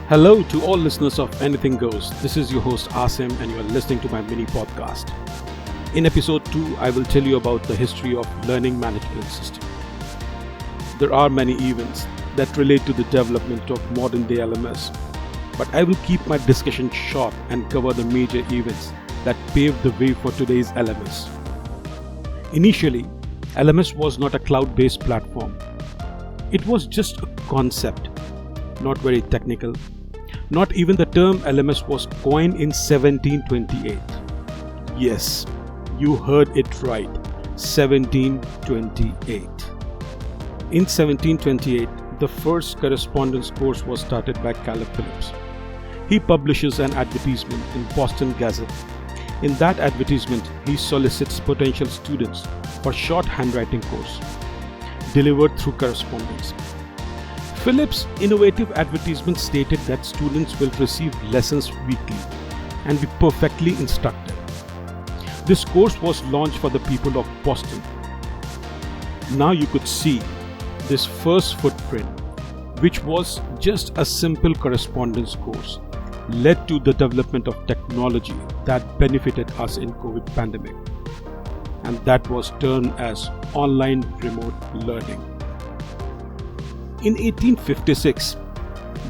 Hello to all listeners of Anything Goes. This is your host Asim and you are listening to my mini podcast. In episode 2, I will tell you about the history of learning management system. There are many events that relate to the development of modern day LMS, but I will keep my discussion short and cover the major events that paved the way for today's LMS. Initially, LMS was not a cloud-based platform. It was just a concept, not very technical. Not even the term LMS was coined in 1728. Yes, you heard it right, 1728. In 1728, the first correspondence course was started by Caleb Phillips. He publishes an advertisement in Boston Gazette. In that advertisement, he solicits potential students for short handwriting course, delivered through correspondence. Phillips' innovative advertisement stated that students will receive lessons weekly and be perfectly instructed. This course was launched for the people of Boston. Now you could see this first footprint, which was just a simple correspondence course, led to the development of technology that benefited us in COVID pandemic, and that was termed as online remote learning. In 1856,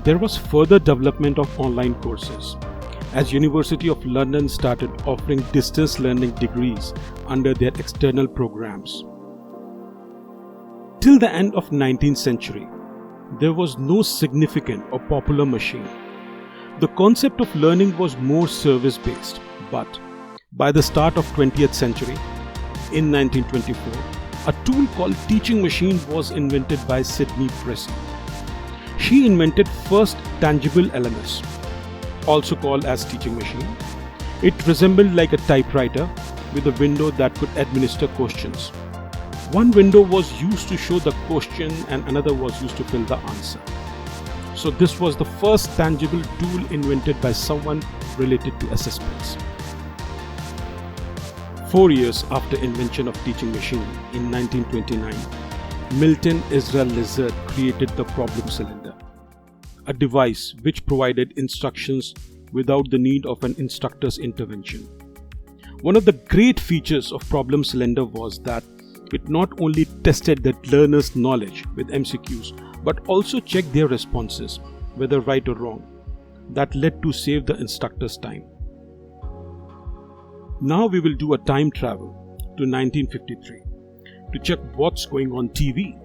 there was further development of online courses as University of London started offering distance learning degrees under their external programs. Till the end of 19th century, there was no significant or popular machine. The concept of learning was more service-based, but by the start of 20th century, in 1924, a tool called teaching machine was invented by Sidney Pressley. She invented first tangible LMS, also called as teaching machine. It resembled like a typewriter with a window that could administer questions. One window was used to show the question and another was used to fill the answer. So this was the first tangible tool invented by someone related to assessments. 4 years after invention of teaching machine in 1929, Milton Israel Lizard created the problem cylinder, a device which provided instructions without the need of an instructor's intervention. One of the great features of problem cylinder was that it not only tested the learner's knowledge with MCQs, but also checked their responses, whether right or wrong. That led to save the instructor's time. Now we will do a time travel to 1953 to check what's going on TV.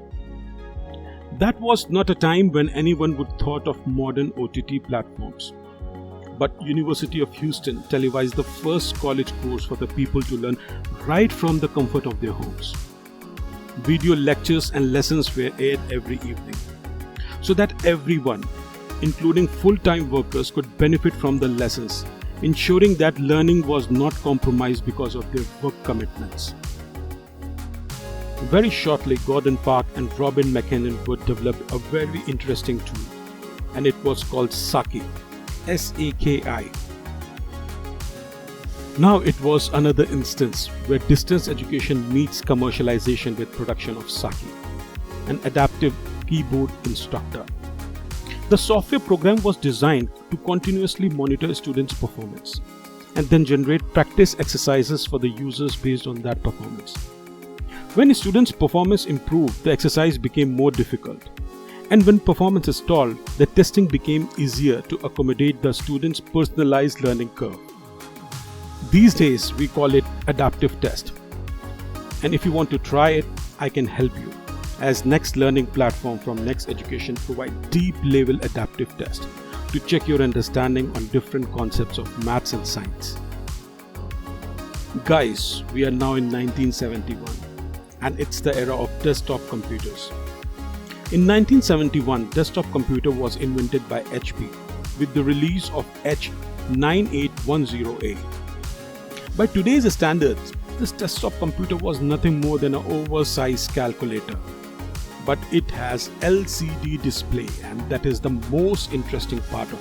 That was not a time when anyone would thought of modern OTT platforms. But University of Houston televised the first college course for the people to learn right from the comfort of their homes. Video lectures and lessons were aired every evening, so that everyone, including full-time workers, could benefit from the lessons, ensuring that learning was not compromised because of their work commitments. Very shortly, Gordon Park and Robin McKinnon would develop a very interesting tool, and it was called Saki, S-A-K-I. Now it was another instance where distance education meets commercialization with production of Saki, an adaptive keyboard instructor. The software program was designed to continuously monitor students' performance and then generate practice exercises for the users based on that performance. When a student's performance improved, the exercise became more difficult. And when performance stalled, the testing became easier to accommodate the student's personalized learning curve. These days, we call it adaptive test. And if you want to try it, I can help you, as Next Learning platform from Next Education provide deep level adaptive test to check your understanding on different concepts of maths and science. Guys, we are now in 1971 and it's the era of desktop computers. In 1971, desktop computer was invented by HP with the release of H9810A. By today's standards, this desktop computer was nothing more than an oversized calculator. But it has LCD display, and that is the most interesting part of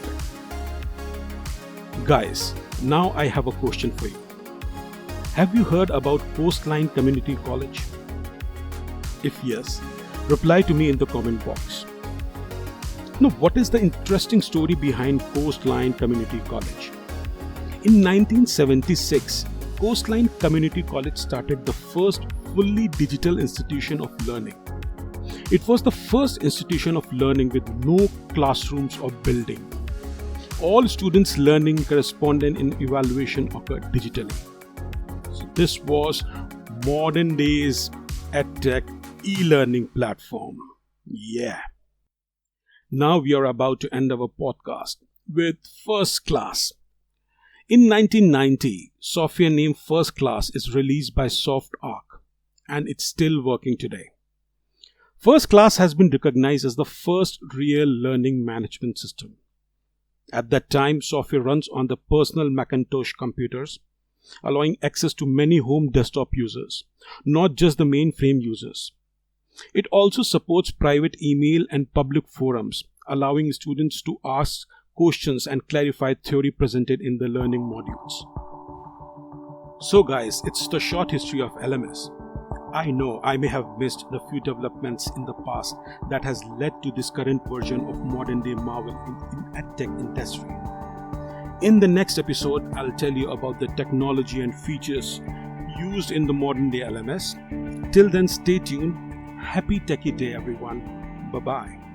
it. Guys, now I have a question for you. Have you heard about Coastline Community College? If yes, reply to me in the comment box. Now, what is the interesting story behind Coastline Community College? In 1976, Coastline Community College started the first fully digital institution of learning. It was the first institution of learning with no classrooms or building. All students' learning, correspondence, and evaluation occurred digitally. So this was modern days EdTech e-learning platform. Yeah. Now we are about to end our podcast with First Class. In 1990, software named First Class is released by SoftArc, and it's still working today. First Class has been recognized as the first real learning management system. At that time, software runs on the personal Macintosh computers, allowing access to many home desktop users, not just the mainframe users. It also supports private email and public forums, allowing students to ask questions and clarify theory presented in the learning modules. So guys, it's the short history of LMS. I know I may have missed the few developments in the past that has led to this current version of modern day marvel in EdTech industry. In the next episode, I'll tell you about the technology and features used in the modern day LMS. Till then, stay tuned. Happy Techie Day, everyone. Bye-bye.